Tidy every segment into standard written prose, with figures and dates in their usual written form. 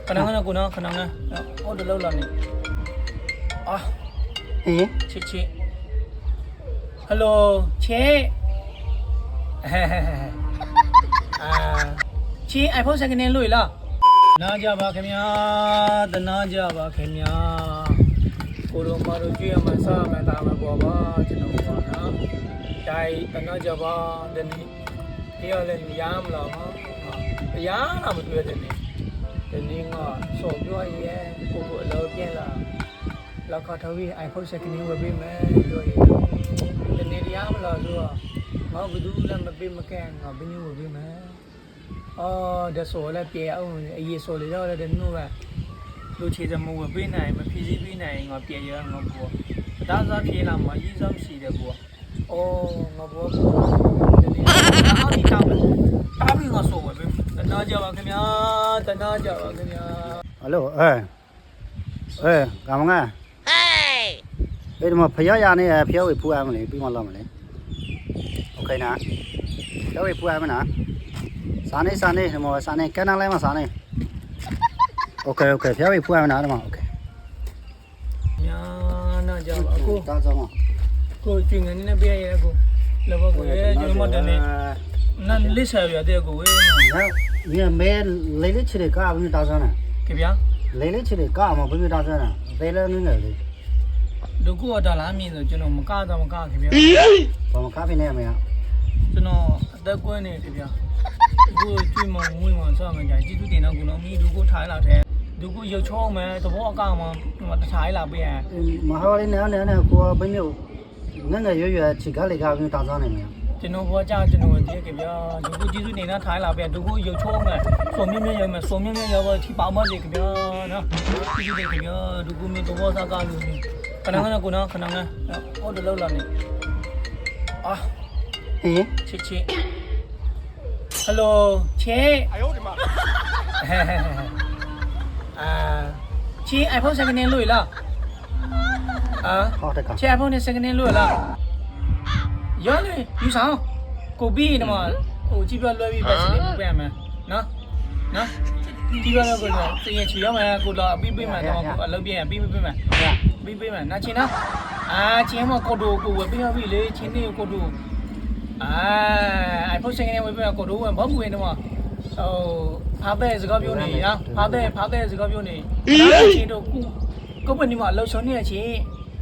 Kanangan aku nak kanangan. Oh dah lalu ni. Ah, ဟင် cik. Hello, cik. Cik, iPhone second hand lui lah. Naja ba kemya, naja ba kemya. Kuro maru jual masa mata mabu apa jenuh mana. Dai naja ba deni. Dia len yam lah ma. Yam lah betul deni. Deni ngah so jual ye. Kubu lau pian lah. Lau kau tahu iPhone second hand lebih meh jual ye. Deni yam lah jual. Mau betul lah lebih makan ngah bini lebih meh. Oh, dah solat pian oh, ye solat dah dah nu lah. လူချေစမှုဝပေးနိုင်မဖြည်းဖြည်းပေးနိုင်ငါပြေရငါဘောဒါစားပြေးလာမှာရေးဆောင်ရှိတယ်ဘောအော်ငါဘောဒီအားဒီတောင်းတာပြီးငါဆိုဝပေးတနာကြပါခင်ဗျာတနာကြပါခင်ဗျာ ဟယ်လိုကမငါအဲ့ဒီမှာဖျားရနေဖျားဝေဖူးရမလဲပြီးမှလောက်မလဲโอเคနာဖျားဝေဖူးရမလားစားနေဒီမှာစားနေကန်နာလိုက်မှစားနေโอเคဖျားဝေဖူးရမလားဒီမှာโอเค ညာနာကြပါကို တာဆောင် ကိုကျွငနေနဲ့ပြရဲကိုလောဘကိုရဲကျွန်တော်တနေနန်လစ်ဆာရတဲ့ကိုဝေးနော် ဒီမဲလေးလေးချစ်ကဘယ်တာဆောင်လဲ ကြဗျာ လေးလေးချစ်ကမဘယ်တာဆောင်လဲဘယ်လဲနင်းလဲ ဒုက္ခအတားလားမြင်ဆိုကျွန်တော်မကတော့မကကြဗျာ ဘာမကားဖိနေရမလဲ ကျွန်တော်အသက်ကွင်းနေကြဗျာကိုကျွေးမဝင်းဝင်ဆောင်းမှကြာကြည့်သူတင်တော့ကိုလုံးမီဒုက္ခထိုင်းလာတဲ့ဒုက္ခရုပ်ချောင်းမယ်သဘောအကောင်မှာတခြားလာပေးရ မဟာလေးနဲ့ကိုဘယ်မျိုးငယ်ရွယ်ချစ်ကလေးကဘယ်တာဆောင်နေမလဲ ကျွန်တော်ဘောကြကျွန်တော်တည်းကြဗျာဒုက္ခကျေးဇူးနေနဲ့ထိုင်းလာပေးဒုက္ခရုပ်ချောင်းမယ်စုံမြင့်ရောက်မယ်စုံမြင့်ရောက်ထိပါမလေးကြဗျာနော်ကျေးဇူးတင်ကြဗျာဒုက္ခမျိုးသဘောစားကားလို့ခဏခဏကိုနော်ခဏခဏဟောတလောက်လာနေအာ ဟင် ချစ်ဟယ်လိုချေ哎呦我的妈ချေ iPhone second hand လို့လားဟုတ်တယ်က ချေ iPhone second hand လို့လားရောလေယူဆောင်ကိုပြီးတော့ဟိုကြည့်ပြလွှဲပြီးပတ်စလေးပြရမယ်နော်ကြည့်ပြတော့ကိုတော့တင်ရင်ချီရမယ်ကိုတော့ပြီးပေးမယ်တော့ကိုအလုပ်ပြရင်ပြီးပေးမယ်ပြီးပေးမယ်နာချင်းနော်ချင်းမကိုတို့ကိုဝယ်ပြီးပြီလေချင်းနေကိုတို့iPhone second hand ဝယ်ပြီးကိုတို့ဝယ်ဘာမှမဝင်တော့ဟိုဖားတဲ့စကားပြောနေနော်ဖားတဲ့စကားပြောနေချင်းတို့ကုမ္ပဏီမှာအလုပ်ဆုံးနေချင်း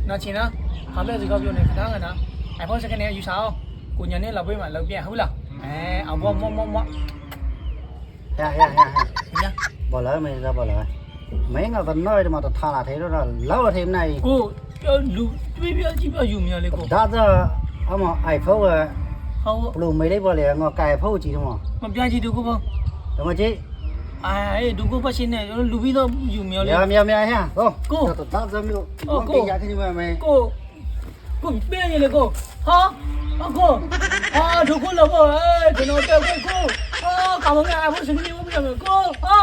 နော်ချင်းနော်ဖားတဲ့စကားပြောနေခဏခဏ iPhone second hand ယူဆောင်ကိုညာနဲ့လောက်ပေးမှလောက်ပြန်ဟုတ်လားအောင်မောရညာ ဘောလာမေးစားဘောလာမင်းကတော့နော်ဒီမှာထားလာသေးတော့လောက်ထင်းနိုင် ကိုလူတွေးပြကြည့်ပြယူမြလေကို ဒါတော့အမ iPhone ဟုတ် ဘလို့မေးလိုက်ပါလေငါကိုင်ဖို့ကြည့်တော့ မပြကြည့်တူကိုပေါ့ တမကြီး ဒုကိုပတ်ရှင်နဲ့လူပြီးတော့ယူမြလေ မြဟောဒါဇမျိုးကိုရခင်မမေ ကိုပြန်ရလေကိုဟာကိုဒုကိုလောပေါ့ကျွန်တော်တက်ကိုကောင်းမငါ iPhone second hand ဝယ်ပြမယ်ကိုဟာ